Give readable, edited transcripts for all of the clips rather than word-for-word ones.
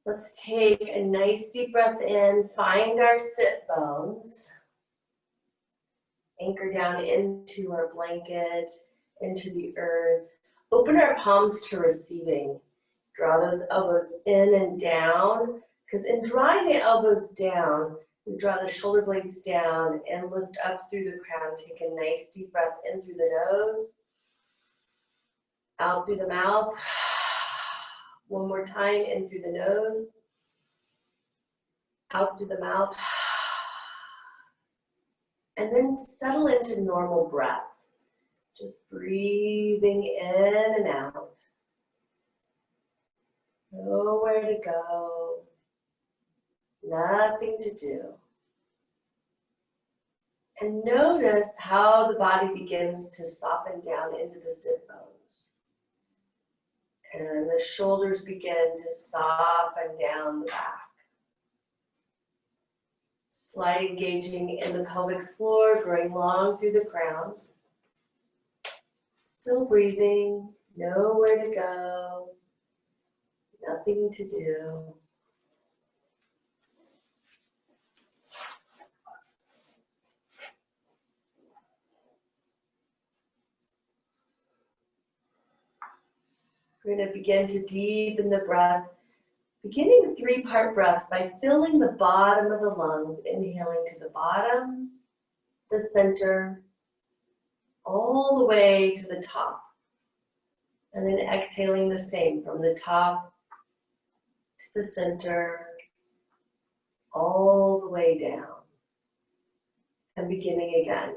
Let's take a nice deep breath in, find our sit bones. Anchor down into our blanket, into the earth. Open our palms to receiving. Draw those elbows in and down, because in drawing the elbows down, we draw the shoulder blades down and lift up through the crown. Take a nice deep breath in through the nose, out through the mouth. One more time, in through the nose, out through the mouth. And then settle into normal breath. Just breathing in and out. Nowhere to go. Nothing to do. And notice how the body begins to soften down into the sit bones. And the shoulders begin to soften down the back. Slight engaging in the pelvic floor, growing long through the crown. Still breathing, nowhere to go, nothing to do. We're going to begin to deepen the breath, beginning a 3-part breath by filling the bottom of the lungs, inhaling to the bottom, the center, all the way to the top. And then exhaling the same from the top to the center, all the way down. And beginning again.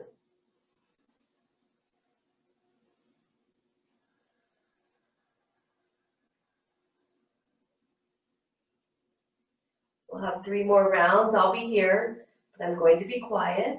We'll have 3 more rounds. I'll be here, but I'm going to be quiet.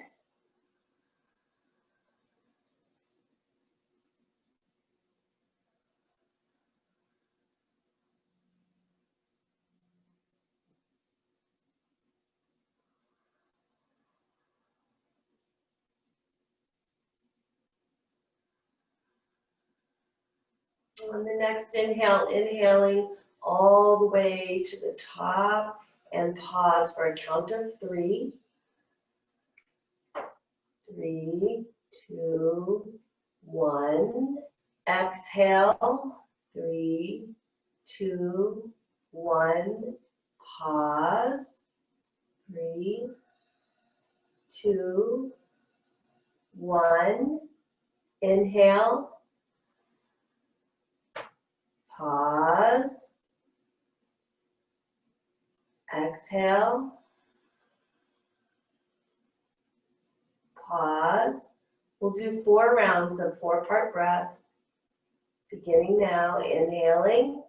On the next inhale, inhaling all the way to the top and pause for a count of 3. 3, 2, 1. Exhale. 3, 2, 1. Pause. 3, 2, 1. Inhale. Pause. Exhale. Pause. We'll do 4 rounds of 4-part breath. Beginning now, inhaling.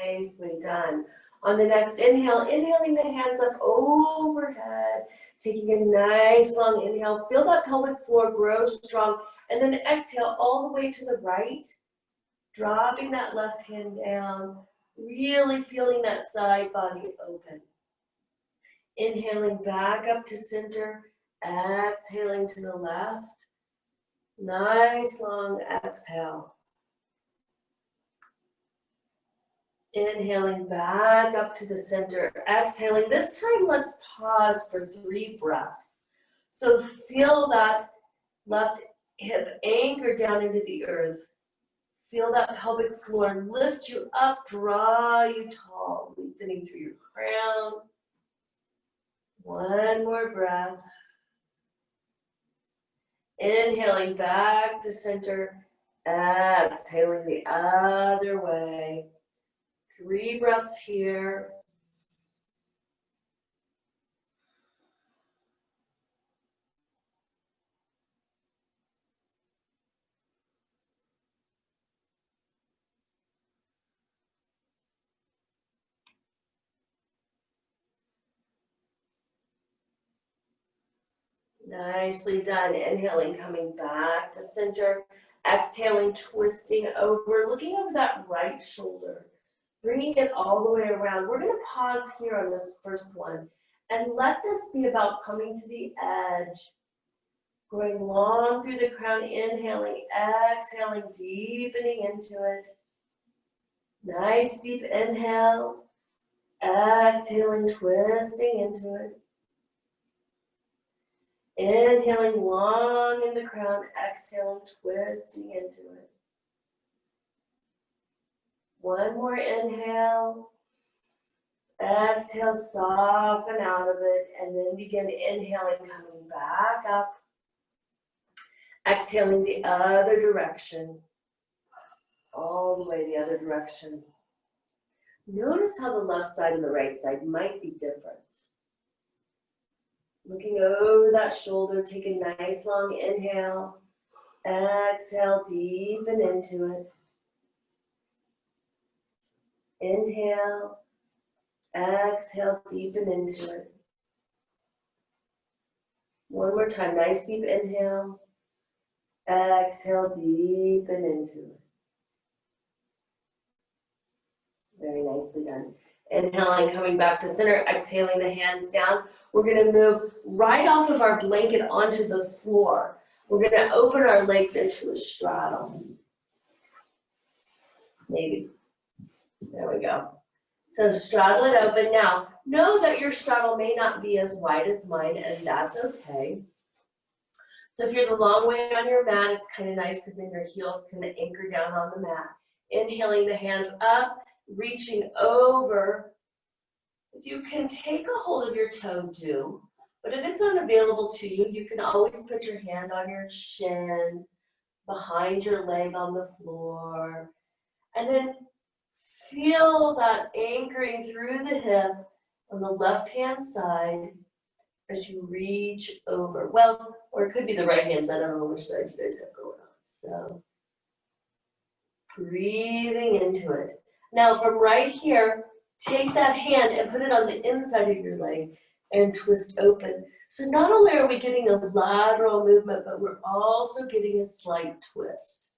Nicely done. On the next inhale, inhaling the hands up overhead, taking a nice long inhale. Feel that pelvic floor grow strong, and then exhale all the way to the right, dropping that left hand down, really feeling that side body open. Inhaling back up to center, exhaling to the left. Nice long exhale. Inhaling back up to the center, exhaling. This time, let's pause for 3 breaths. So feel that left hip anchor down into the earth. Feel that pelvic floor lift you up, draw you tall, lengthening through your crown. 1 more breath. Inhaling back to center, exhaling the other way. 3 breaths here. Nicely done. Inhaling, coming back to center. Exhaling, twisting over, looking over that right shoulder. Bringing it all the way around. We're going to pause here on this first one. And let this be about coming to the edge. Going long through the crown, inhaling, exhaling, deepening into it. Nice deep inhale. Exhaling, twisting into it. Inhaling long in the crown, exhaling, twisting into it. One more inhale. Exhale, soften out of it, and then begin inhaling, coming back up. Exhaling the other direction. All the way the other direction. Notice how the left side and the right side might be different. Looking over that shoulder, take a nice long inhale. Exhale, deepen into it. Inhale. Exhale, deepen into it. One more time, nice deep inhale. Exhale, deepen into it. Very nicely done. Inhaling, coming back to center, exhaling the hands down. We're going to move right off of our blanket onto the floor. We're going to open our legs into a straddle. Maybe. There we go. So straddle it open. Now, know that your straddle may not be as wide as mine, and that's okay. So if you're the long way on your mat, it's kind of nice because then your heels can anchor down on the mat. Inhaling the hands up, reaching over. If you can take a hold of your toe, do. But if it's unavailable to you, you can always put your hand on your shin, behind your leg on the floor. And then feel that anchoring through the hip on the left-hand side as you reach over. Well, or it could be the right-hand side. I don't know which side you guys have going on. So, breathing into it. Now, from right here, take that hand and put it on the inside of your leg and twist open. So not only are we getting a lateral movement, but we're also getting a slight twist.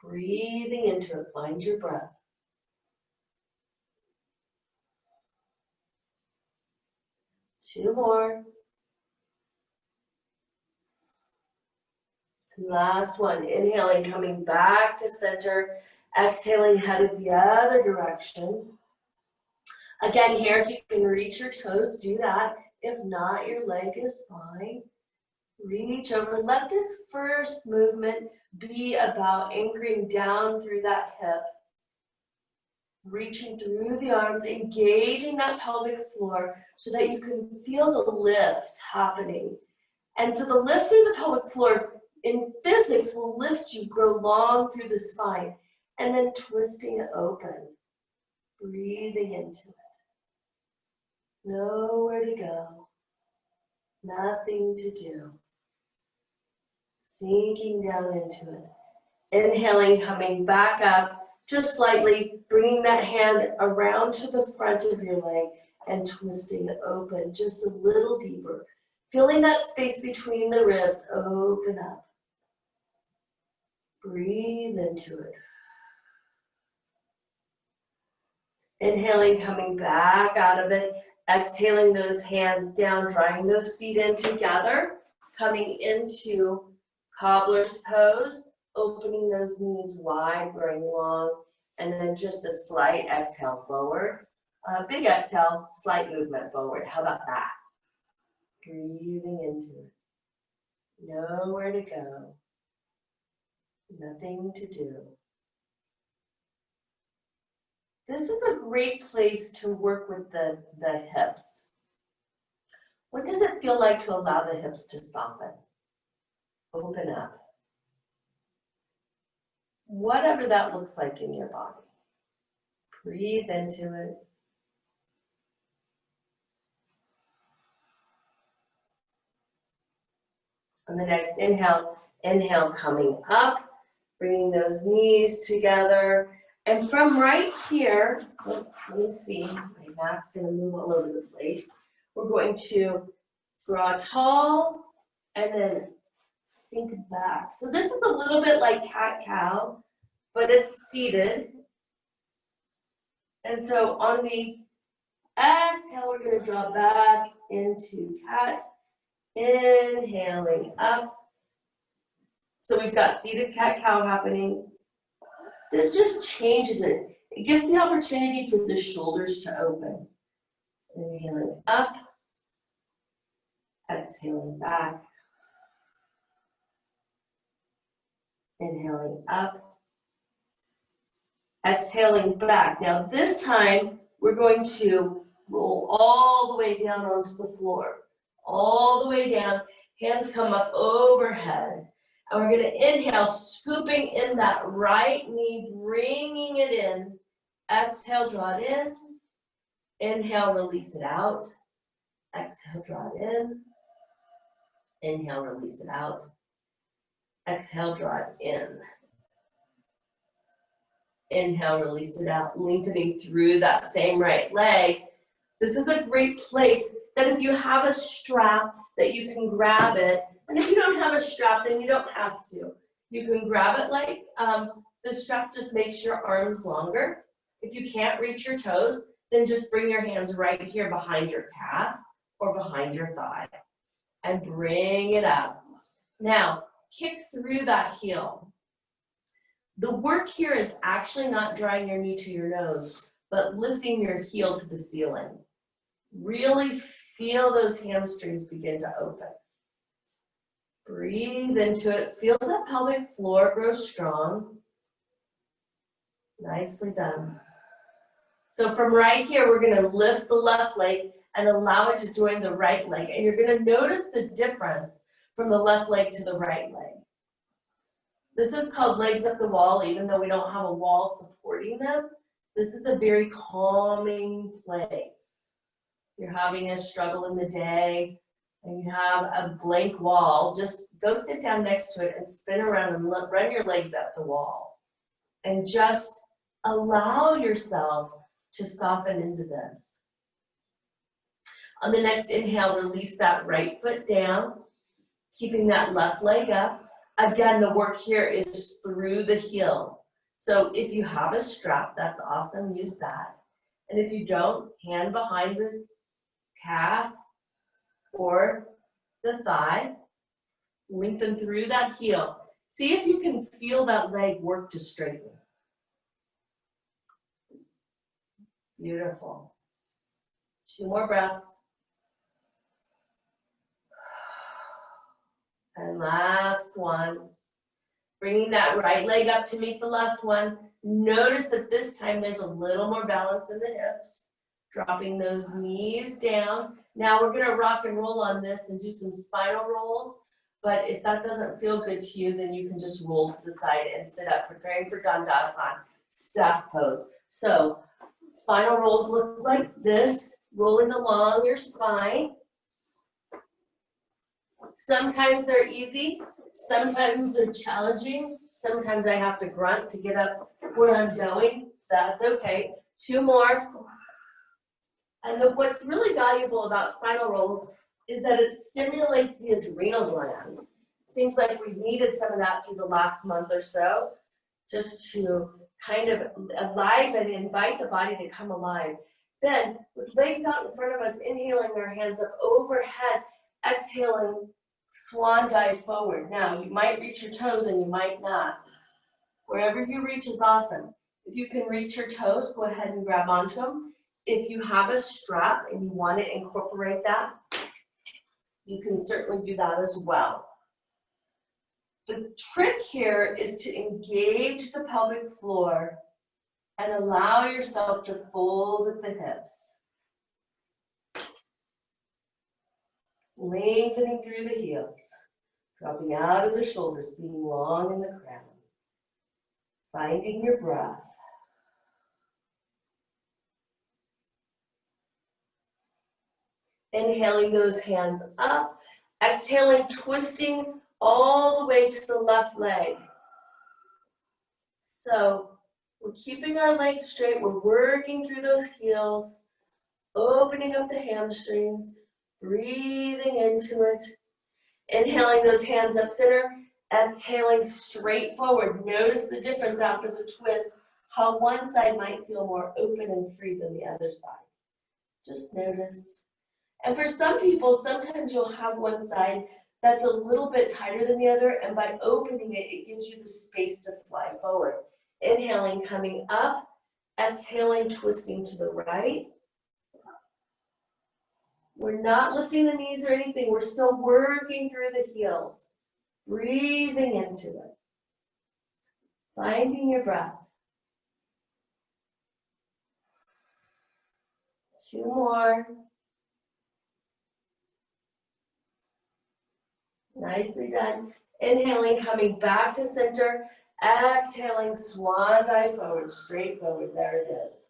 Breathing into it. Find your breath. Two more. Last one. Inhaling, coming back to center. Exhaling, headed the other direction. Again, here, if you can reach your toes, do that. If not, your leg is fine. Reach over. Let this first movement be about anchoring down through that hip. Reaching through the arms, engaging that pelvic floor so that you can feel the lift happening. And so the lift through the pelvic floor in physics will lift you, grow long through the spine, and then twisting it open. Breathing into it. Nowhere to go. Nothing to do. Sinking down into it. Inhaling, coming back up, just slightly, bringing that hand around to the front of your leg and twisting it open just a little deeper. Feeling that space between the ribs open up. Breathe into it. Inhaling, coming back out of it. Exhaling those hands down, drawing those feet in together. Coming into cobbler's pose. Opening those knees wide, growing long. And then just a slight exhale forward. Big exhale, slight movement forward. How about that? Breathing into it. Nowhere to go. Nothing to do. This is a great place to work with the hips. What does it feel like to allow the hips to soften? open up. Whatever that looks like in your body. Breathe into it. On the next inhale, inhale coming up, bringing those knees together. And from right here, let me see, my mat's gonna move all over the place. We're going to draw tall and then sink back. So this is a little bit like cat-cow, but it's seated. And so on the exhale, we're gonna draw back into cat. Inhaling up. So we've got seated cat-cow happening. This just changes it. It gives the opportunity for the shoulders to open. Inhaling up. Exhaling back. Inhaling up. Exhaling back. Now this time, we're going to roll all the way down onto the floor. All the way down, hands come up overhead. And we're gonna inhale, scooping in that right knee, bringing it in. Exhale, draw it in. Inhale, release it out. Exhale, draw it in. Inhale, release it out. Exhale, draw it in. Inhale, release it out, lengthening through that same right leg. This is a great place that if you have a strap that you can grab it, and if you don't have a strap, then you don't have to. You can grab it like the strap just makes your arms longer. If you can't reach your toes, then just bring your hands right here behind your calf or behind your thigh and bring it up. Now, kick through that heel. The work here is actually not drawing your knee to your nose, but lifting your heel to the ceiling. Really feel those hamstrings begin to open. Breathe into it. Feel the pelvic floor grow strong. Nicely done. So from right here, we're going to lift the left leg and allow it to join the right leg. And you're going to notice the difference from the left leg to the right leg. This is called legs up the wall, even though we don't have a wall supporting them. This is a very calming place. You're having a struggle in the day and you have a blank wall, just go sit down next to it and spin around and run your legs up the wall. And just allow yourself to soften into this. On the next inhale, release that right foot down, keeping that left leg up. Again, the work here is through the heel. So if you have a strap, that's awesome, use that. And if you don't, hand behind the calf or the thigh, lengthen through that heel. See if you can feel that leg work to straighten. Beautiful. 2 more breaths. And last one. Bringing that right leg up to meet the left one. Notice that this time there's a little more balance in the hips. Dropping those knees down. Now we're going to rock and roll on this and do some spinal rolls. But if that doesn't feel good to you, then you can just roll to the side and sit up, preparing for Dandasana, staff pose. So spinal rolls look like this, rolling along your spine. Sometimes they're easy, sometimes they're challenging, sometimes I have to grunt to get up where I'm going. That's okay. 2 more. And what's really valuable about spinal rolls is that it stimulates the adrenal glands. Seems like we've needed some of that through the last month or so, just to kind of alive and invite the body to come alive. Then, with legs out in front of us, inhaling our hands up overhead, exhaling, swan dive forward. Now, you might reach your toes and you might not. Wherever you reach is awesome. If you can reach your toes, go ahead and grab onto them. If you have a strap and you want to incorporate that, you can certainly do that as well. The trick here is to engage the pelvic floor and allow yourself to fold at the hips. Lengthening through the heels. Dropping out of the shoulders, being long in the crown. Finding your breath. Inhaling those hands up. Exhaling, twisting all the way to the left leg. So we're keeping our legs straight. We're working through those heels. Opening up the hamstrings. Breathing into it. Inhaling those hands up center. Exhaling straight forward. Notice the difference after the twist, how one side might feel more open and free than the other side. Just notice. And for some people, sometimes you'll have one side that's a little bit tighter than the other, and by opening it, it gives you the space to fly forward. Inhaling, coming up. Exhaling, twisting to the right. We're not lifting the knees or anything. We're still working through the heels. Breathing into it. Finding your breath. 2 more. Nicely done. Inhaling, coming back to center. Exhaling, swan dive forward, straight forward. There it is.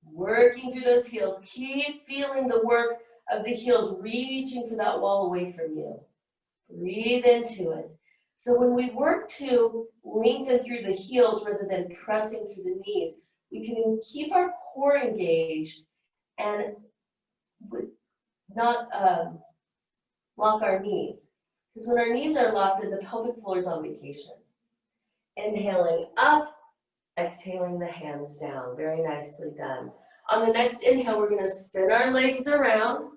Working through those heels. Keep feeling the work of the heels reaching for that wall away from you. Breathe into it. So when we work to lengthen through the heels rather than pressing through the knees, we can keep our core engaged and not lock our knees. Because when our knees are locked, then the pelvic floor is on vacation. Inhaling up, exhaling the hands down. Very nicely done. On the next inhale, we're going to spin our legs around,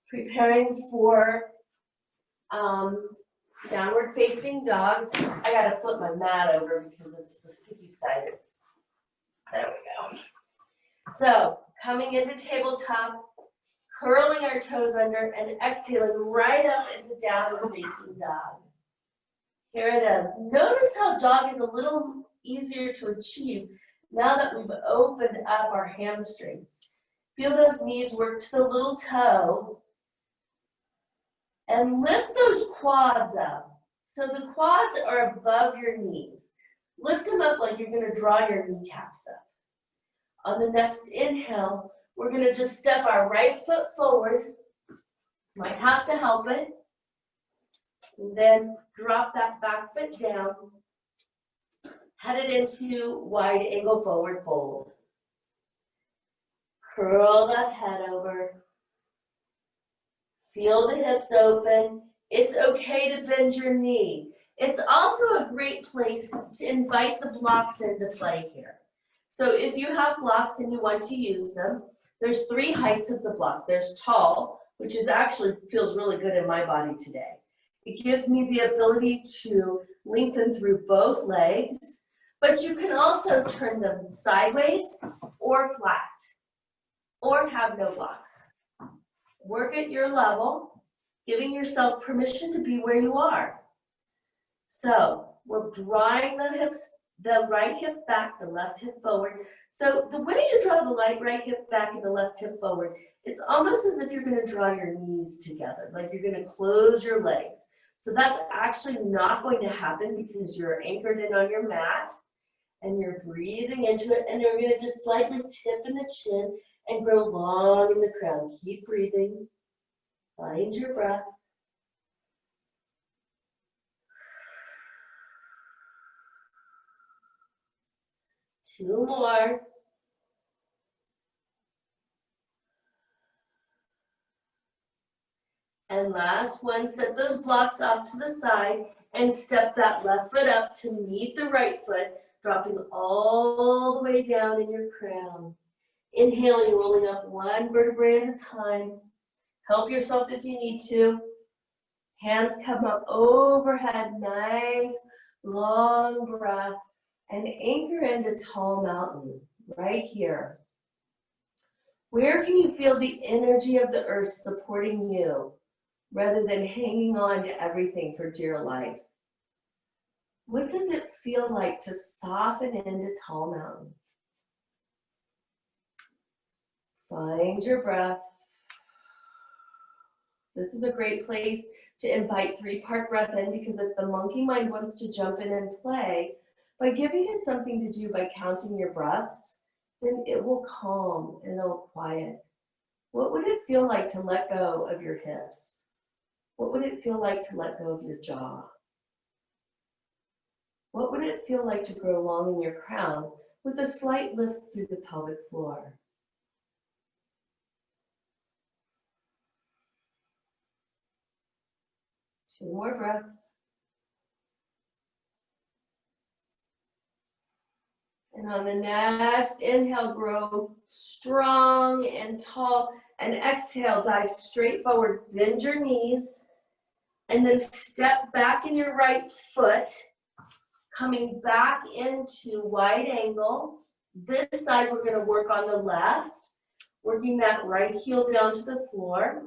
preparing for downward facing dog. I got to flip my mat over because it's the sticky side. There we go. So coming into tabletop, curling our toes under and exhaling right up into downward facing dog. Here it is. Notice how dog is a little easier to achieve now that we've opened up our hamstrings. Feel those knees work to the little toe and lift those quads up. So the quads are above your knees. Lift them up like you're going to draw your kneecaps up. On the next inhale, we're going to just step our right foot forward. Might have to help it. And then drop that back foot down. Headed into wide angle forward fold. Curl that head over. Feel the hips open. It's okay to bend your knee. It's also a great place to invite the blocks into play here. So if you have blocks and you want to use them, there's 3 heights of the block. There's tall, which is actually feels really good in my body today. It gives me the ability to lengthen through both legs, but you can also turn them sideways or flat, or have no blocks. Work at your level, giving yourself permission to be where you are. So we're drawing the hips, the right hip back, the left hip forward. So the way you draw the right hip back and the left hip forward, it's almost as if you're going to draw your knees together, like you're going to close your legs. So that's actually not going to happen because you're anchored in on your mat and you're breathing into it, and you're going to just slightly tip in the chin and grow long in the crown. Keep breathing. Find your breath. Two more. And last one, set those blocks off to the side and step that left foot up to meet the right foot, dropping all the way down in your crown. Inhaling, rolling up one vertebrae at a time. Help yourself if you need to. Hands come up overhead, nice, long breath, and anchor into tall mountain, right here. Where can you feel the energy of the earth supporting you, rather than hanging on to everything for dear life? What does it feel like to soften into tall mountain? Find your breath. This is a great place to invite 3-part breath in, because if the monkey mind wants to jump in and play, by giving it something to do by counting your breaths, then it will calm and it'll quiet. What would it feel like to let go of your hips? What would it feel like to let go of your jaw? What would it feel like to grow long in your crown with a slight lift through the pelvic floor? Two more breaths. And on the next inhale, grow strong and tall. And exhale, dive straight forward, bend your knees. And then step back in your right foot, coming back into wide angle. This side, we're going to work on the left, working that right heel down to the floor.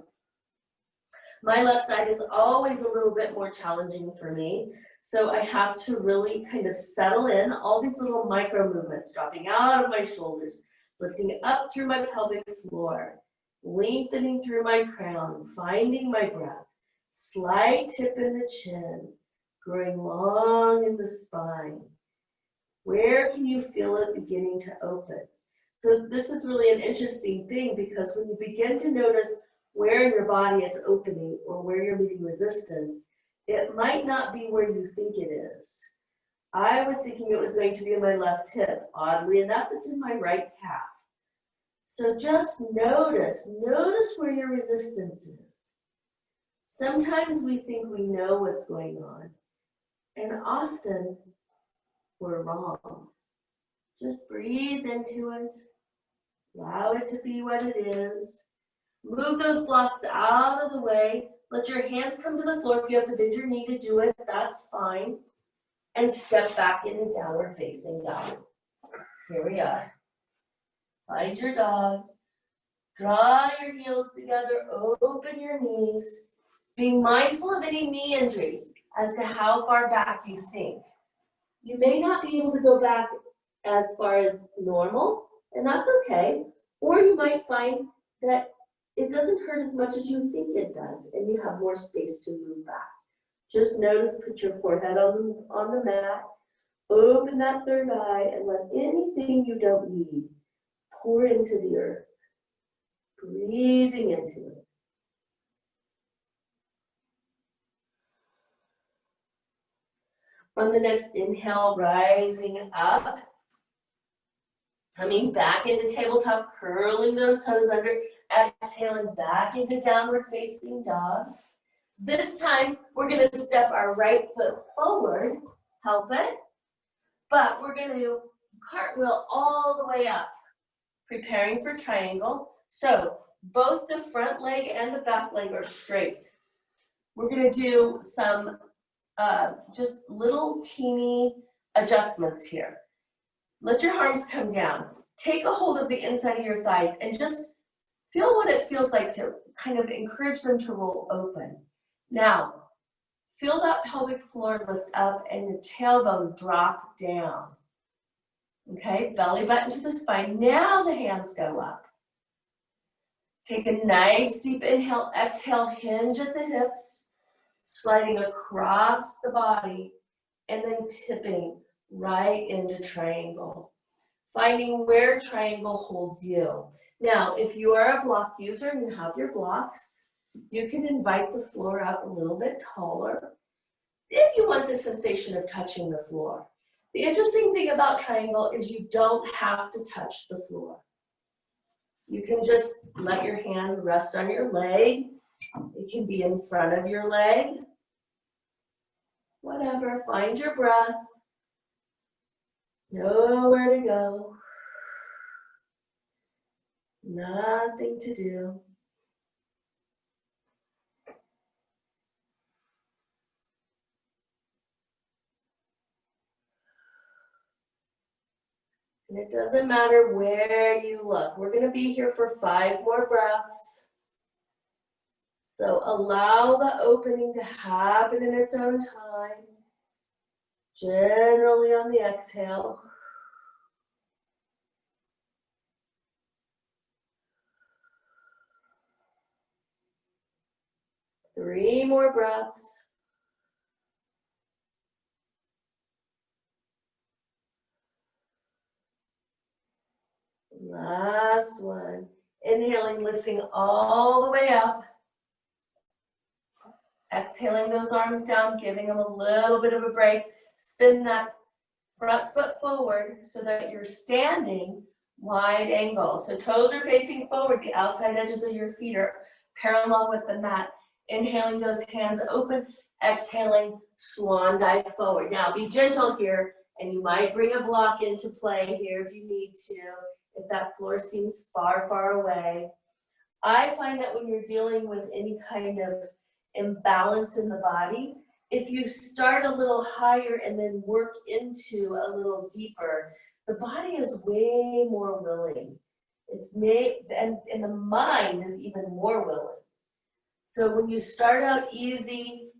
My left side is always a little bit more challenging for me, so I have to really kind of settle in all these little micro movements, dropping out of my shoulders, lifting up through my pelvic floor, lengthening through my crown, finding my breath, slight tip in the chin, growing long in the spine. Where can you feel it beginning to open? So this is really an interesting thing, because when you begin to notice where in your body it's opening or where you're meeting resistance, it might not be where you think it is. I was thinking it was going to be in my left hip. Oddly enough, it's in my right calf. So just notice where your resistance is. Sometimes we think we know what's going on, and often we're wrong. Just breathe into it. Allow it to be what it is. Move those blocks out of the way. Let your hands come to the floor. If you have to bend your knee to do it, that's fine. And step back into downward facing dog. Here we are. Find your dog. Draw your heels together. Open your knees. Being mindful of any knee injuries as to how far back you sink. You may not be able to go back as far as normal, and that's okay. Or you might find that it doesn't hurt as much as you think it does, and you have more space to move back. Just notice, put your forehead on the mat, open that third eye, and let anything you don't need pour into the earth, breathing into it. On the next inhale, rising up, coming back into tabletop, curling those toes under, exhaling back into downward facing dog. This time, we're going to step our right foot forward, help it, but we're going to cartwheel all the way up, preparing for triangle. So both the front leg and the back leg are straight. We're going to do some just little teeny adjustments here. Let your arms come down. Take a hold of the inside of your thighs and just feel what it feels like to kind of encourage them to roll open. Now, feel that pelvic floor lift up and your tailbone drop down. Okay, belly button to the spine. Now the hands go up. Take a nice deep inhale, exhale, hinge at the hips, sliding across the body, and then tipping right into triangle. Finding where triangle holds you. Now, if you are a block user and you have your blocks, you can invite the floor up a little bit taller if you want the sensation of touching the floor. The interesting thing about triangle is you don't have to touch the floor. You can just let your hand rest on your leg. It can be in front of your leg. Whatever, find your breath. Know where to go. Nothing to do. And it doesn't matter where you look. We're going to be here for 5 more breaths. So allow the opening to happen in its own time. Generally on the exhale. 3 more breaths. Last one. Inhaling, lifting all the way up. Exhaling those arms down, giving them a little bit of a break. Spin that front foot forward so that you're standing wide angle. So toes are facing forward. The outside edges of your feet are parallel with the mat. Inhaling, those hands open. Exhaling, swan dive forward. Now be gentle here, and you might bring a block into play here if you need to, if that floor seems far, far away. I find that when you're dealing with any kind of imbalance in the body, if you start a little higher and then work into a little deeper, the body is way more willing. It's made, and the mind is even more willing. So when you start out easy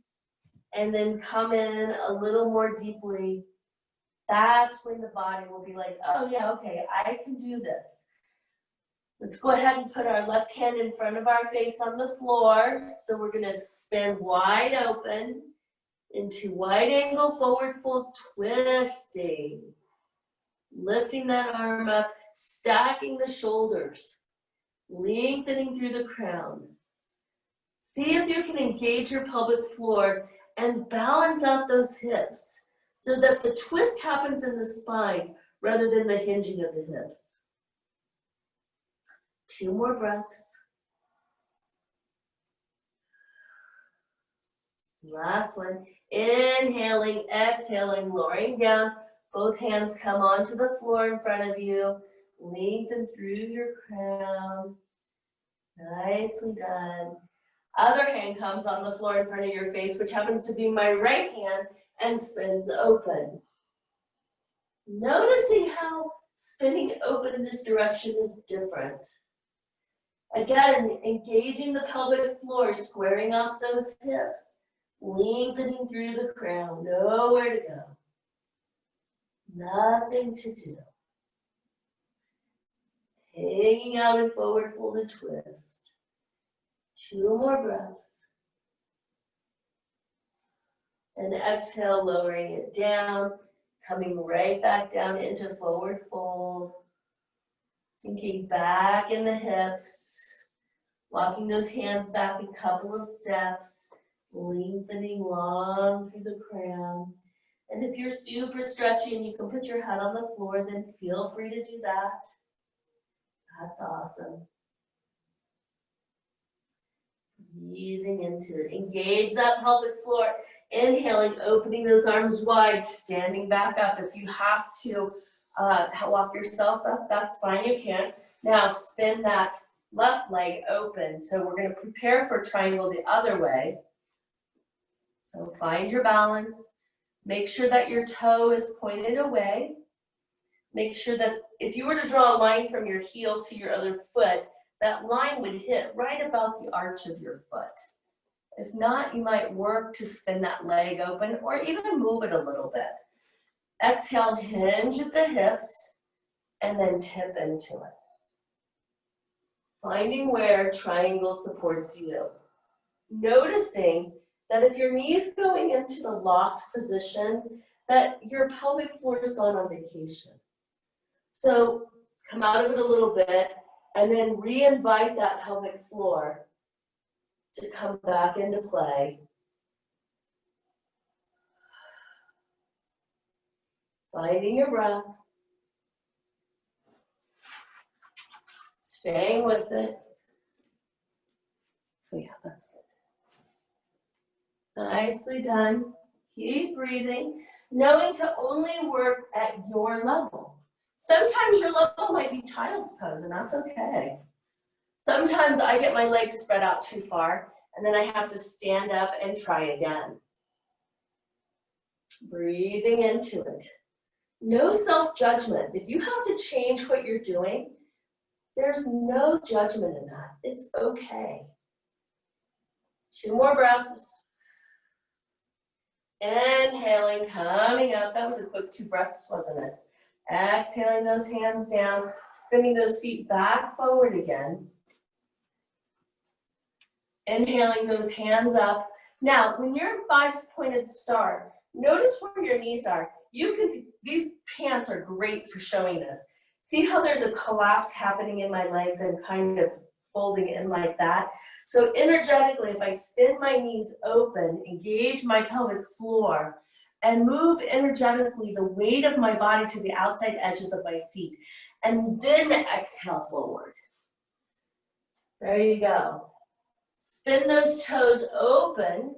and then come in a little more deeply, that's when the body will be like, oh yeah, okay, I can do this. Let's go ahead and put our left hand in front of our face on the floor. So we're gonna spin wide open into wide angle forward fold, twisting. Lifting that arm up, stacking the shoulders, lengthening through the crown. See if you can engage your pelvic floor and balance out those hips so that the twist happens in the spine rather than the hinging of the hips. 2 more breaths. Last one. Inhaling, exhaling, lowering down. Both hands come onto the floor in front of you. Lengthen through your crown. Nicely done. Other hand comes on the floor in front of your face, which happens to be my right hand, and spins open. Noticing how spinning open in this direction is different. Again, engaging the pelvic floor, squaring off those hips, lengthening through the crown, nowhere to go. Nothing to do. Hanging out in forward folded twist. 2 more breaths. And exhale, lowering it down, coming right back down into forward fold. Sinking back in the hips. Walking those hands back a couple of steps. Lengthening long through the crown. And if you're super stretchy and you can put your head on the floor, then feel free to do that. That's awesome. Breathing into it. Engage that pelvic floor. Inhaling, opening those arms wide, standing back up. If you have to walk yourself up, that's fine, you can. Now spin that left leg open. So we're going to prepare for triangle the other way. So find your balance. Make sure that your toe is pointed away. Make sure that if you were to draw a line from your heel to your other foot, that line would hit right about the arch of your foot. If not, you might work to spin that leg open or even move it a little bit. Exhale, hinge at the hips, and then tip into it. Finding where triangle supports you. Noticing that if your knee's going into the locked position, that your pelvic floor has gone on vacation. So come out of it a little bit and then re-invite that pelvic floor to come back into play. Finding your breath. Staying with it. Oh yeah, that's it. Nicely done. Keep breathing, knowing to only work at your level. Sometimes your level might be child's pose, and that's okay. Sometimes I get my legs spread out too far, and then I have to stand up and try again. Breathing into it. No self-judgment. If you have to change what you're doing, there's no judgment in that. It's okay. 2 more breaths. Inhaling, coming up. That was a quick 2 breaths, wasn't it? Exhaling those hands down, spinning those feet back forward again. Inhaling those hands up. Now, when you're in five-pointed star, notice where your knees are. These pants are great for showing this. See how there's a collapse happening in my legs and kind of folding in like that? So energetically, if I spin my knees open, engage my pelvic floor, and move energetically the weight of my body to the outside edges of my feet, and then exhale forward. There you go. Spin those toes open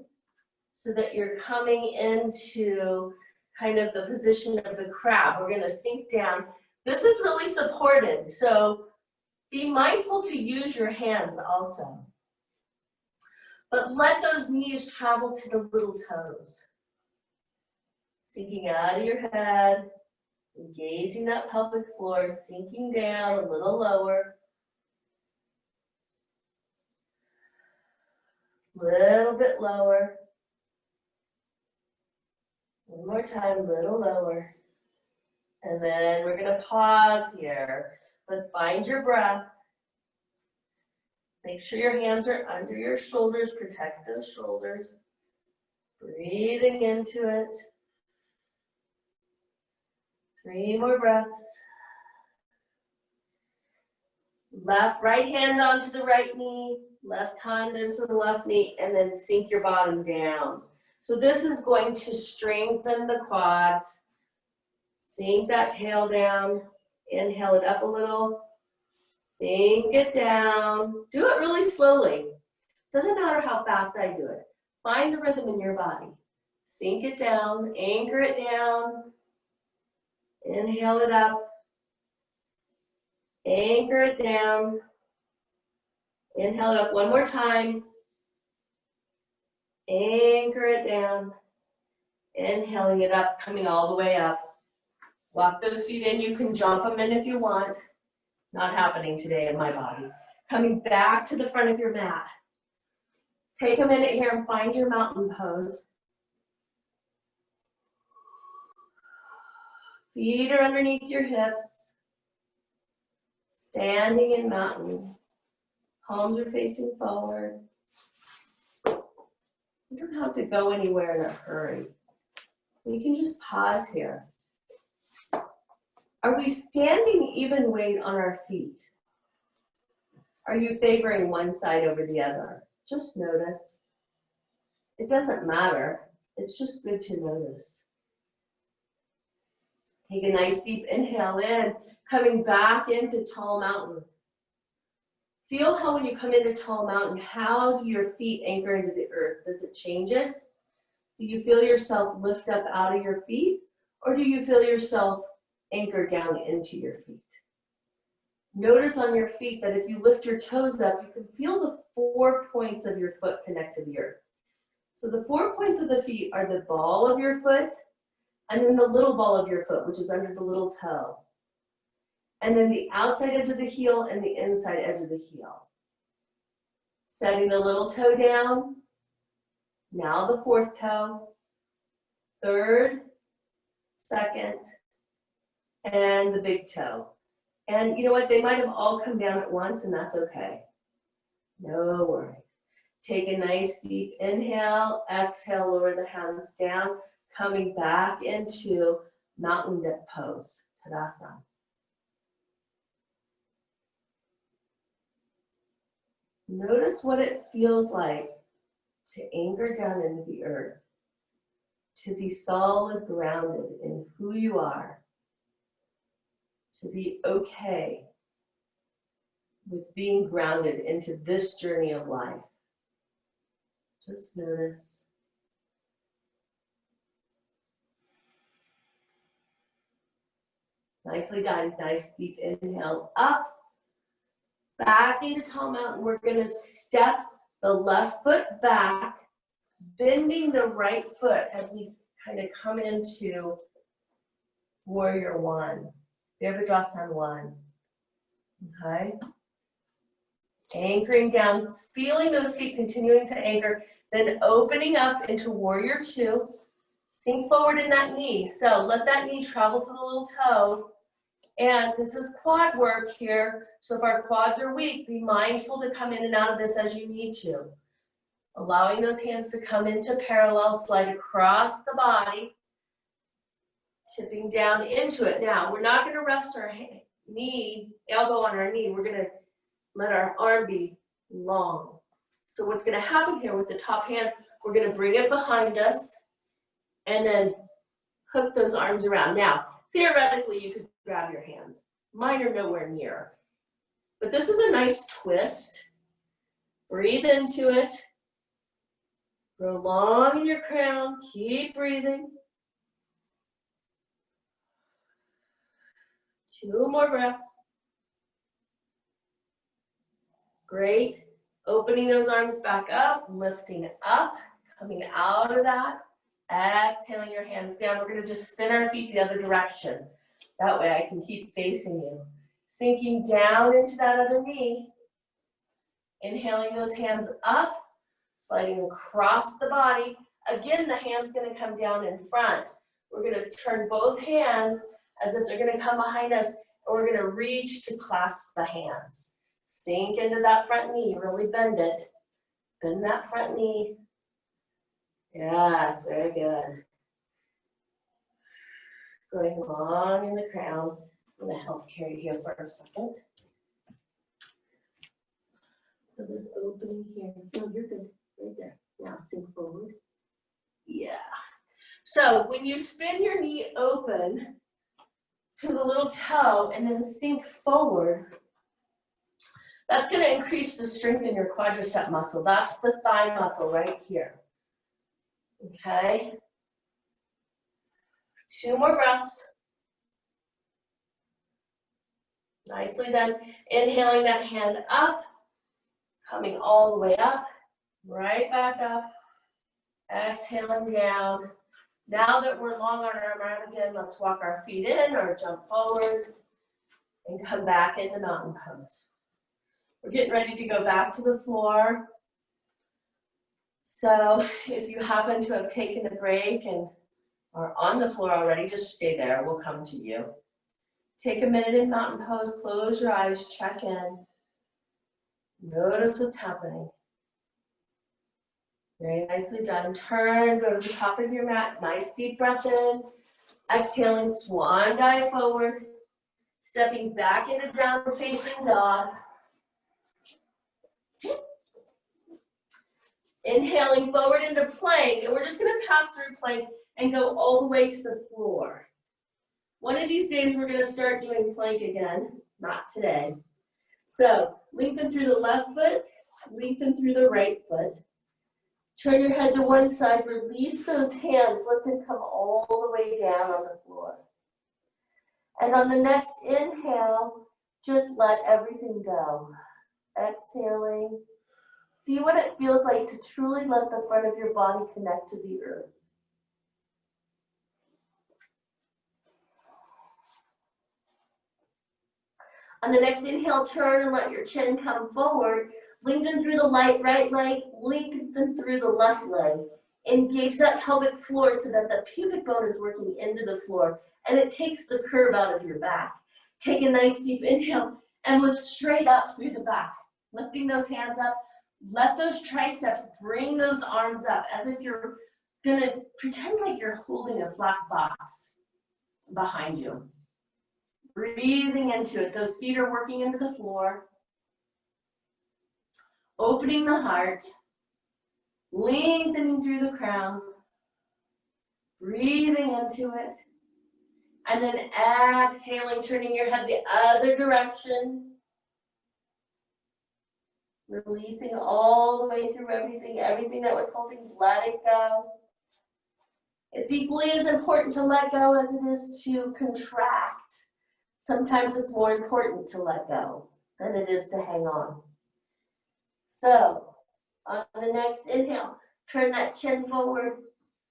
so that you're coming into kind of the position of the crab. We're gonna sink down. This is really supported, so be mindful to use your hands also. But let those knees travel to the little toes. Sinking out of your head, engaging that pelvic floor, sinking down a little lower. Little bit lower. One more time, little lower. And then we're gonna pause here, but find your breath. Make sure your hands are under your shoulders, protect those shoulders. Breathing into it. 3 more breaths. Right hand onto the right knee, left hand into the left knee, and then sink your bottom down. So this is going to strengthen the quads. Sink that tail down. Inhale it up a little. Sink it down. Do it really slowly. Doesn't matter how fast I do it. Find the rhythm in your body. Sink it down, anchor it down. Inhale it up. Anchor it down. Inhale it up one more time. Anchor it down. Inhaling it up, coming all the way up. Walk those feet in. You can jump them in if you want. Not happening today in my body. Coming back to the front of your mat. Take a minute here and find your mountain pose. Feet are underneath your hips. Standing in mountain. Palms are facing forward. You don't have to go anywhere in a hurry. You can just pause here. Are we standing even weight on our feet? Are you favoring one side over the other? Just notice. It doesn't matter. It's just good to notice. Take a nice deep inhale in, coming back into tall mountain. Feel how when you come into tall mountain, how do your feet anchor into the earth? Does it change it? Do you feel yourself lift up out of your feet? Or do you feel yourself anchor down into your feet? Notice on your feet that if you lift your toes up, you can feel the 4 points of your foot connect to the earth. So the 4 points of the feet are the ball of your foot, and then the little ball of your foot, which is under the little toe. And then the outside edge of the heel and the inside edge of the heel. Setting the little toe down. Now the 4th toe, 3rd, 2nd, and the big toe. And you know what? They might have all come down at once, and that's okay. No worries. Take a nice deep inhale. Exhale, lower the hands down. Coming back into mountain dip pose, Tadasana. Notice what it feels like to anchor down into the earth, to be solid, grounded in who you are, to be okay with being grounded into this journey of life. Just notice. Nicely done. Nice deep inhale up. Back into tall mountain. We're going to step the left foot back, bending the right foot as we kind of come into warrior one. Virabhadrasana 1. Okay. Anchoring down, feeling those feet continuing to anchor, then opening up into warrior 2. Sink forward in that knee. So let that knee travel to the little toe. And this is quad work here. So if our quads are weak, be mindful to come in and out of this as you need to. Allowing those hands to come into parallel, slide across the body, tipping down into it. Now, we're not going to rest our knee, elbow on our knee. We're going to let our arm be long. So what's going to happen here with the top hand, we're going to bring it behind us and then hook those arms around. Now, theoretically, you could grab your hands. Mine are nowhere near. But this is a nice twist. Breathe into it. Grow long in your crown. Keep breathing. 2 more breaths. Great. Opening those arms back up, lifting up, coming out of that. Exhaling your hands down. We're going to just spin our feet the other direction. That way I can keep facing you. Sinking down into that other knee. Inhaling those hands up, sliding across the body. Again, the hand's going to come down in front. We're going to turn both hands as if they're going to come behind us, and we're going to reach to clasp the hands. Sink into that front knee, really bend it. Bend that front knee. Yes, very good. Going long in the crown. I'm going to help carry here for a second. Feel this opening here. No, you're good. Right there. Now sink forward. Yeah. So when you spin your knee open to the little toe and then sink forward, that's going to increase the strength in your quadricep muscle. That's the thigh muscle right here. Okay. 2 more breaths. Nicely done. Inhaling that hand up, coming all the way up, right back up. Exhaling down. Now that we're long on our mat again, let's walk our feet in or jump forward and come back into mountain pose. We're getting ready to go back to the floor. So if you happen to have taken a break and are on the floor already, just stay there. We'll come to you. Take a minute in mountain pose. Close your eyes. Check in. Notice what's happening. Very nicely done. Turn, go to the top of your mat. Nice deep breath in. Exhaling, swan dive forward. Stepping back into downward facing dog. Inhaling forward into plank. And we're just going to pass through plank and go all the way to the floor. One of these days we're going to start doing plank again. Not today. So lengthen through the left foot. Lengthen through the right foot. Turn your head to one side, release those hands, let them come all the way down on the floor. And on the next inhale, just let everything go. Exhaling. See what it feels like to truly let the front of your body connect to the earth. On the next inhale, turn and let your chin come forward. Lengthen through the right leg, lengthen through the left leg. Engage that pelvic floor so that the pubic bone is working into the floor and it takes the curve out of your back. Take a nice deep inhale and lift straight up through the back. Lifting those hands up, let those triceps bring those arms up as if you're gonna pretend like you're holding a flat box behind you. Breathing into it, those feet are working into the floor. Opening the heart, lengthening through the crown, breathing into it, and then exhaling, turning your head the other direction, releasing all the way through everything that was holding, let it go. It's equally as important to let go as it is to contract. Sometimes it's more important to let go than it is to hang on. So, on the next inhale, turn that chin forward,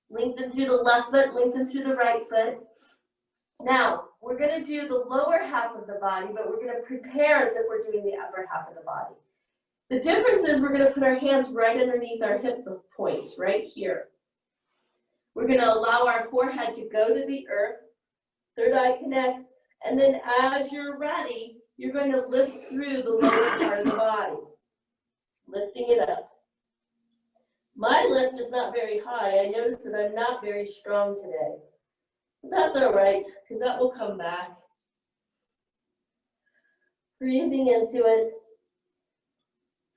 lengthen through the left foot, lengthen through the right foot. Now, we're going to do the lower half of the body, but we're going to prepare as if we're doing the upper half of the body. The difference is we're going to put our hands right underneath our hip points, right here. We're going to allow our forehead to go to the earth, third eye connects, and then as you're ready, you're going to lift through the lower part of the body. Lifting it up. My lift is not very high. I notice that I'm not very strong today. But that's all right, because that will come back. Breathing into it.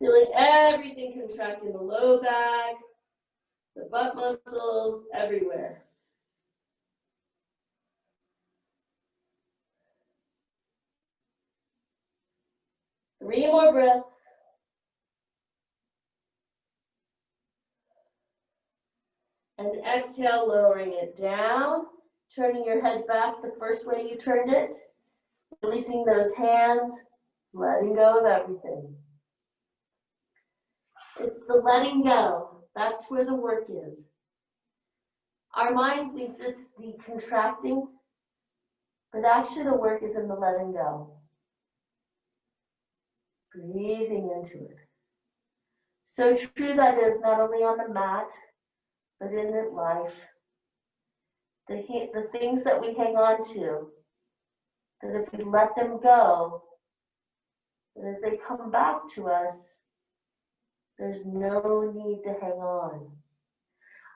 Feeling everything contract in the low back, the butt muscles, everywhere. Three more breaths. And exhale, lowering it down, turning your head back the first way you turned it, releasing those hands, letting go of everything. It's the letting go. That's where the work is. Our mind thinks it's the contracting, but actually the work is in the letting go. Breathing into it. So true that is, not only on the mat, but in life. The things that we hang on to, that if we let them go, that as they come back to us, there's no need to hang on.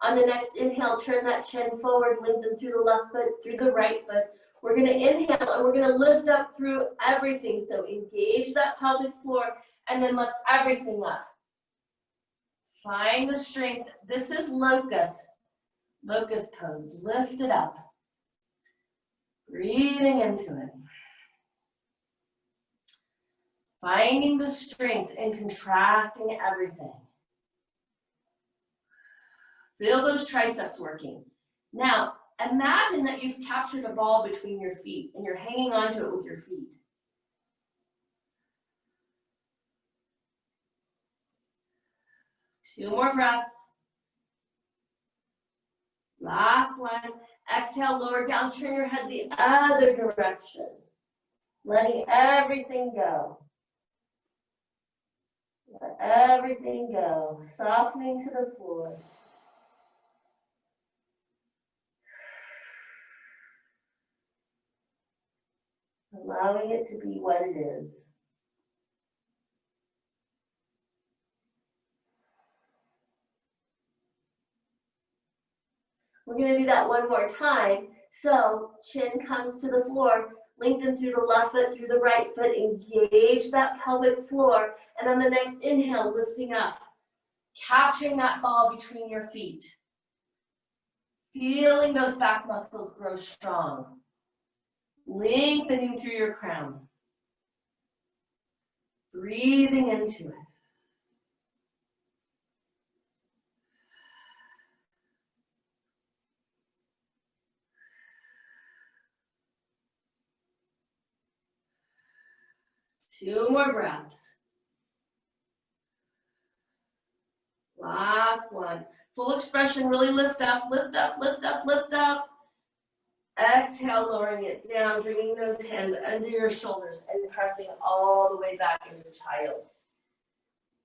On the next inhale, turn that chin forward, lengthen through the left foot, through the right foot. We're going to inhale and we're going to lift up through everything. So engage that pelvic floor and then lift everything up. Find the strength. This is locust pose. Lift it up. Breathing into it. Finding the strength and contracting everything. Feel those triceps working. Now, imagine that you've captured a ball between your feet and you're hanging onto it with your feet. Two more breaths. Last one. Exhale, lower down, turn your head the other direction. Letting everything go. Let everything go. Softening to the floor. Allowing it to be what it is. We're going to do that one more time. So chin comes to the floor, lengthen through the left foot, through the right foot, engage that pelvic floor, and on the next inhale, lifting up, capturing that ball between your feet. Feeling those back muscles grow strong. Lengthening through your crown. Breathing into it. Two more breaths. Last one. Full expression, really lift up, lift up, lift up, lift up. Exhale, lowering it down, bringing those hands under your shoulders and pressing all the way back into child's.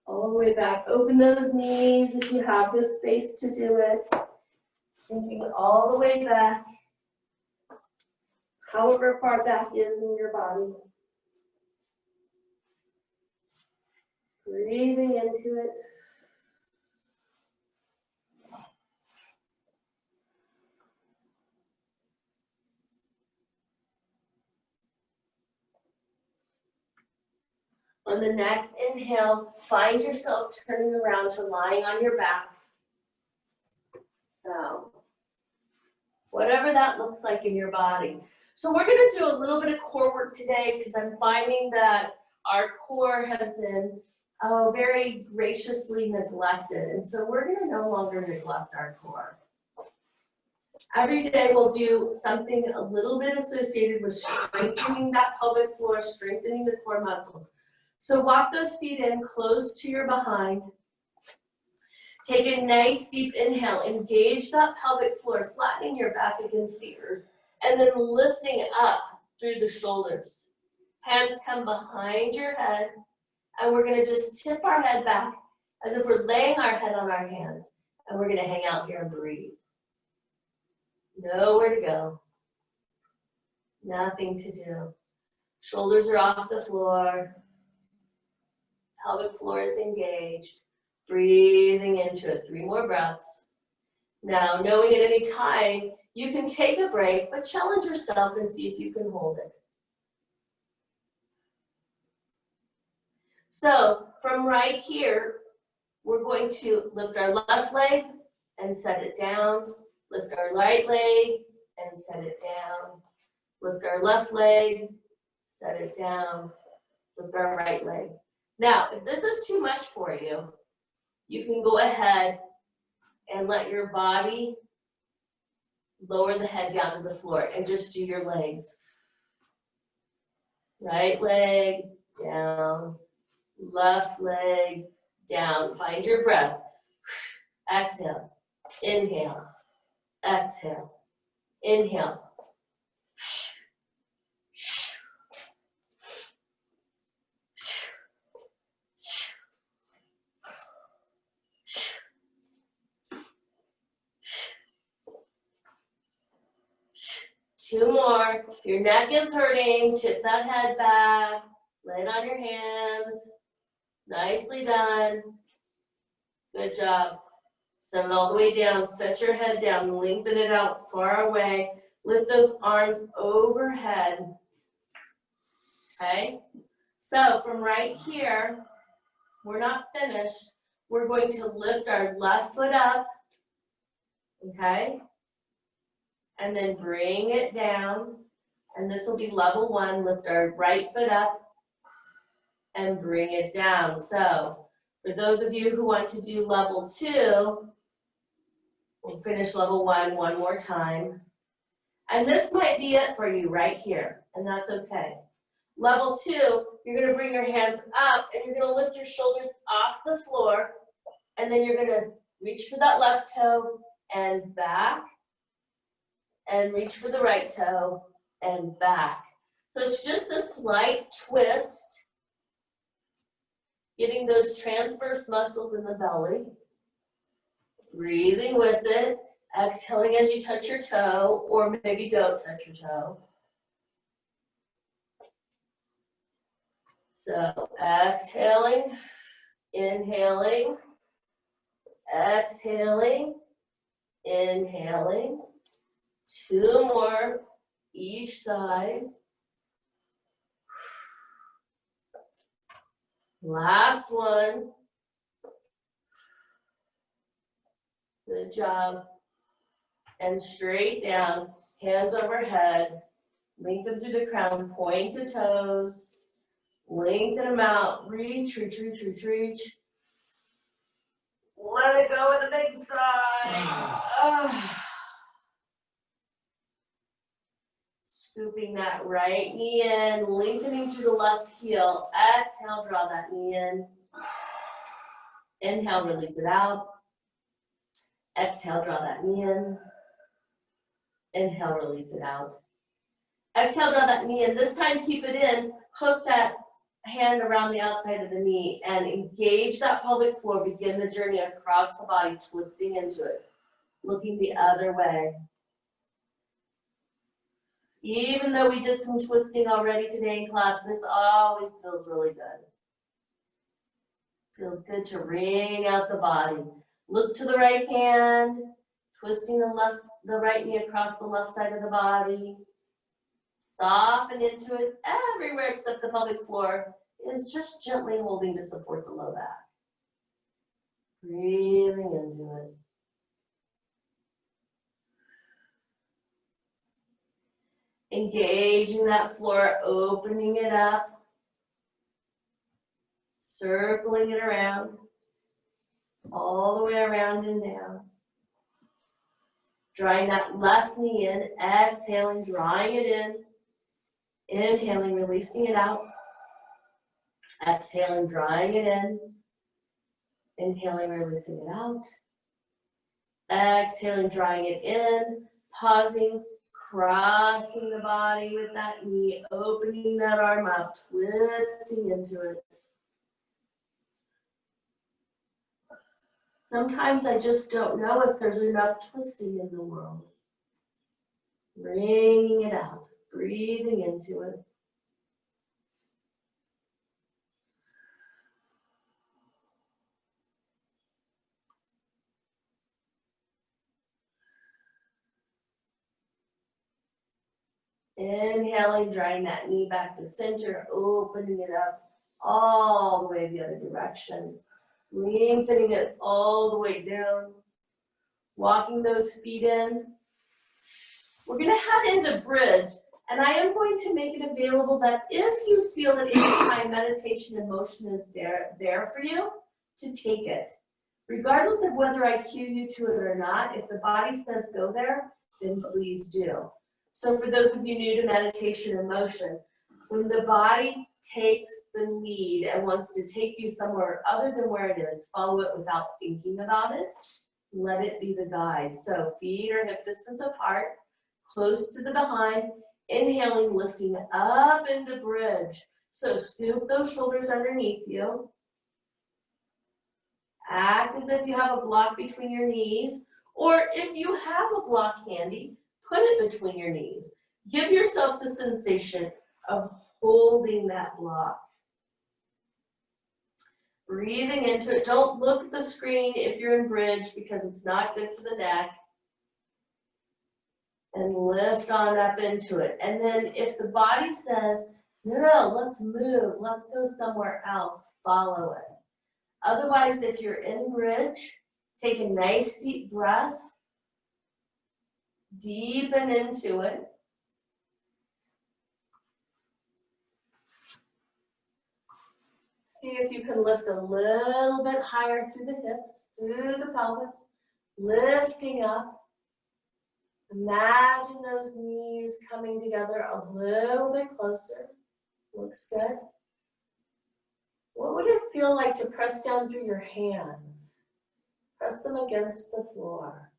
All the way back. Open those knees if you have the space to do it. Sinking all the way back, however far back is in your body. Breathing into it. On the next inhale, find yourself turning around to lying on your back. So, whatever that looks like in your body. So we're going to do a little bit of core work today because I'm finding that our core has been very graciously neglected. And so we're going to no longer neglect our core. Every day we'll do something a little bit associated with strengthening that pelvic floor, strengthening the core muscles. So walk those feet in close to your behind. Take a nice deep inhale. Engage that pelvic floor, flattening your back against the earth, and then lifting up through the shoulders. Hands come behind your head, and we're going to just tip our head back as if we're laying our head on our hands, and we're going to hang out here and breathe. Nowhere to go. Nothing to do. Shoulders are off the floor. Pelvic floor is engaged. Breathing into it. 3 more breaths. Now, knowing at any time, you can take a break, but challenge yourself and see if you can hold it. So, from right here, we're going to lift our left leg and set it down. Lift our right leg and set it down. Lift our left leg, set it down. Lift our right leg. Now, if this is too much for you, you can go ahead and let your body lower the head down to the floor and just do your legs. Right leg down, left leg down. Find your breath. Exhale, inhale, exhale, inhale. 2 more. If your neck is hurting, tip that head back. Lay it on your hands. Nicely done. Good job. Set it all the way down. Set your head down. Lengthen it out far away. Lift those arms overhead. Okay? So from right here, we're not finished. We're going to lift our left foot up. Okay? And then bring it down. And this will be level 1. Lift our right foot up and bring it down. So for those of you who want to do level 2, we'll finish level 1 one more time. And this might be it for you right here, and that's okay. Level 2, you're going to bring your hands up and you're going to lift your shoulders off the floor, and then you're going to reach for that left toe and back, and reach for the right toe and back. So it's just a slight twist, getting those transverse muscles in the belly. Breathing with it, exhaling as you touch your toe, or maybe don't touch your toe. So exhaling, inhaling, exhaling, inhaling. 2 more each side. Last one. Good job. And straight down, hands overhead. Lengthen through the crown, point the toes. Lengthen them out. Reach, reach, reach, reach, reach. Let it go with the big sigh. Scooping that right knee in, lengthening through the left heel. Exhale, draw that knee in. Inhale, release it out. Exhale, draw that knee in. Inhale, release it out. Exhale, draw that knee in. This time, keep it in. Hook that hand around the outside of the knee and engage that pelvic floor. Begin the journey across the body, twisting into it. Looking the other way. Even though we did some twisting already today in class, this always feels really good. Feels good to wring out the body. Look to the right hand, twisting the right knee across the left side of the body. Soften into it everywhere except the pelvic floor is just gently holding to support the low back. Breathing into it. Engaging that floor, opening it up, circling it around, all the way around and down. Drawing that left knee in, exhaling, drawing it in, inhaling, releasing it out, exhaling, drawing it in, inhaling, releasing it out, exhaling, drawing it in, pausing, crossing the body with that knee, opening that arm out, twisting into it. Sometimes I just don't know if there's enough twisting in the world. Bringing it out, breathing into it. Inhaling, drawing that knee back to center, opening it up all the way the other direction. Lengthening it all the way down. Walking those feet in. We're going to head into bridge, and I am going to make it available that if you feel that anytime meditation and motion is there for you, to take it. Regardless of whether I cue you to it or not, if the body says go there, then please do. So for those of you new to meditation and motion, when the body takes the lead and wants to take you somewhere other than where it is, follow it without thinking about it. Let it be the guide. So feet are hip distance apart, close to the behind. Inhaling, lifting up into bridge. So scoop those shoulders underneath you. Act as if you have a block between your knees, or if you have a block handy, put it between your knees. Give yourself the sensation of holding that block. Breathing into it. Don't look at the screen if you're in bridge because it's not good for the neck. And lift on up into it. And then if the body says, no, let's move, let's go somewhere else, follow it. Otherwise, if you're in bridge, take a nice deep breath. Deepen into it. See if you can lift a little bit higher through the hips, through the pelvis, lifting up. Imagine those knees coming together a little bit closer. Looks good. What would it feel like to press down through your hands? Press them against the floor.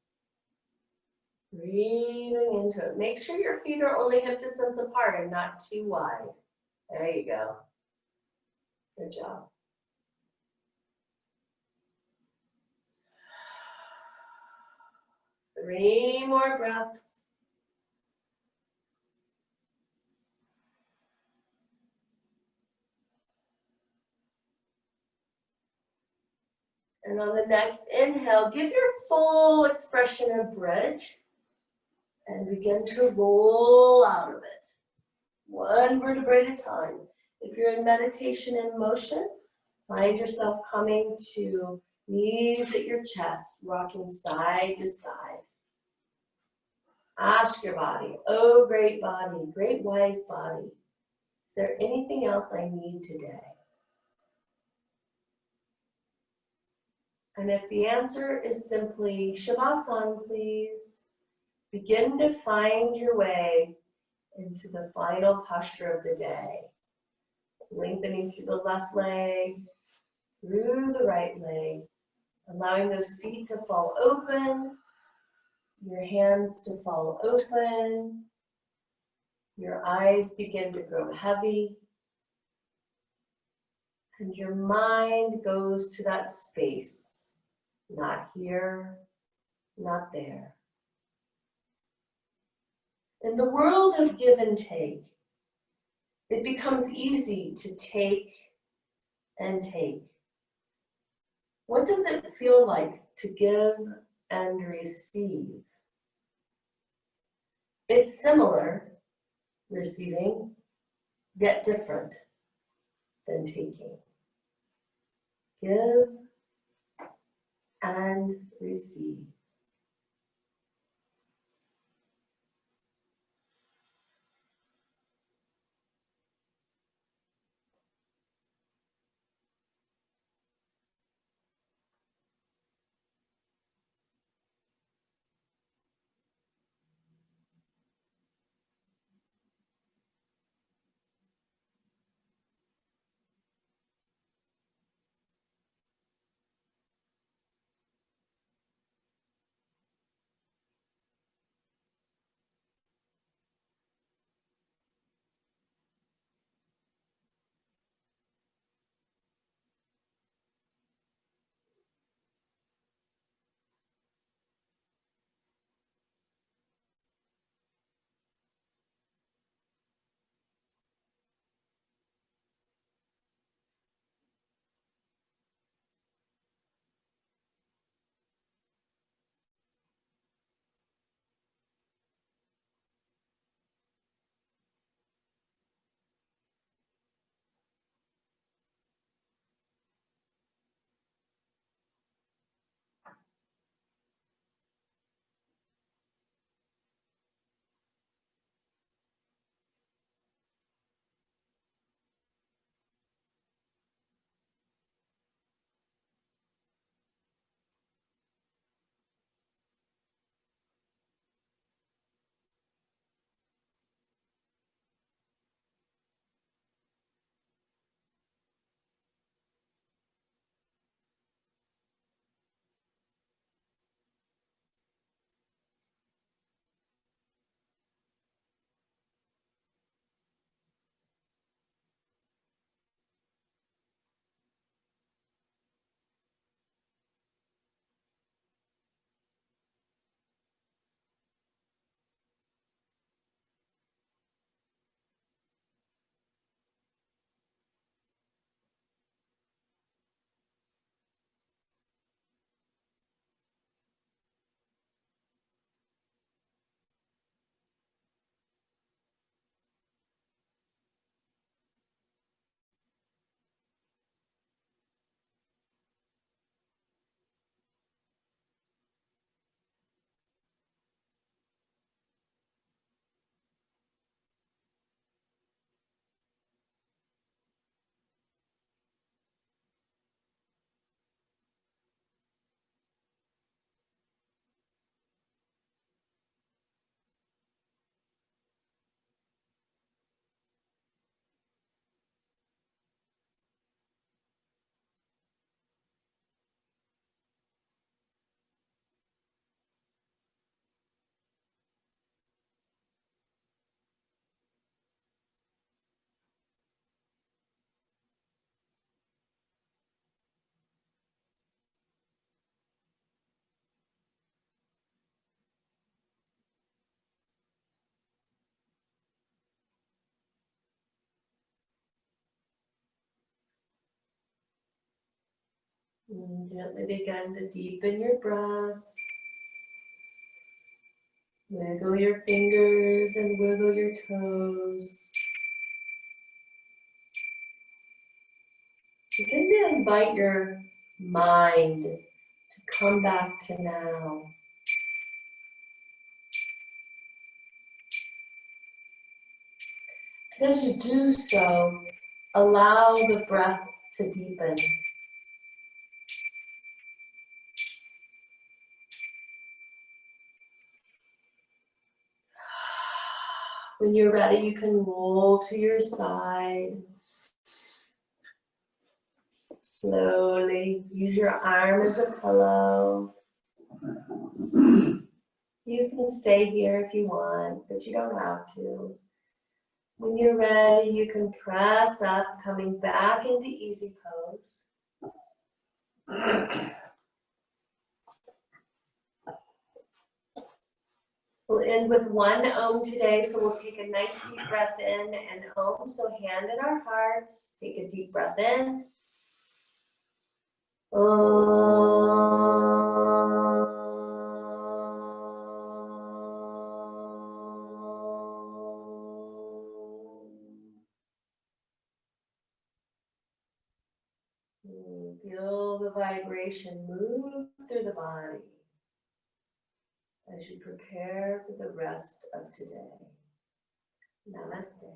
Breathing into it. Make sure your feet are only hip distance apart and not too wide. There you go. Good job. Three more breaths. And on the next inhale, give your full expression of bridge and begin to roll out of it. One vertebrae at a time. If you're in meditation and motion, find yourself coming to knees at your chest, rocking side to side. Ask your body, oh great body, great wise body, is there anything else I need today? And if the answer is simply Shavasana, please, begin to find your way into the final posture of the day. Lengthening through the left leg, through the right leg, allowing those feet to fall open, your hands to fall open, your eyes begin to grow heavy, and your mind goes to that space, not here, not there. In the world of give and take, it becomes easy to take and take. What does it feel like to give and receive? It's similar, receiving, yet different than taking. Give and receive. And gently begin to deepen your breath. Wiggle your fingers and wiggle your toes. Begin to invite your mind to come back to now. And as you do so, allow the breath to deepen. When you're ready, you can roll to your side. Slowly, use your arm as a pillow. You can stay here if you want, but you don't have to. When you're ready, you can press up, coming back into easy pose. We'll end with one Om today, so we'll take a nice deep breath in and Om. So hand in our hearts, take a deep breath in. Feel the vibration move through the body as you prepare for the rest of today. Namaste.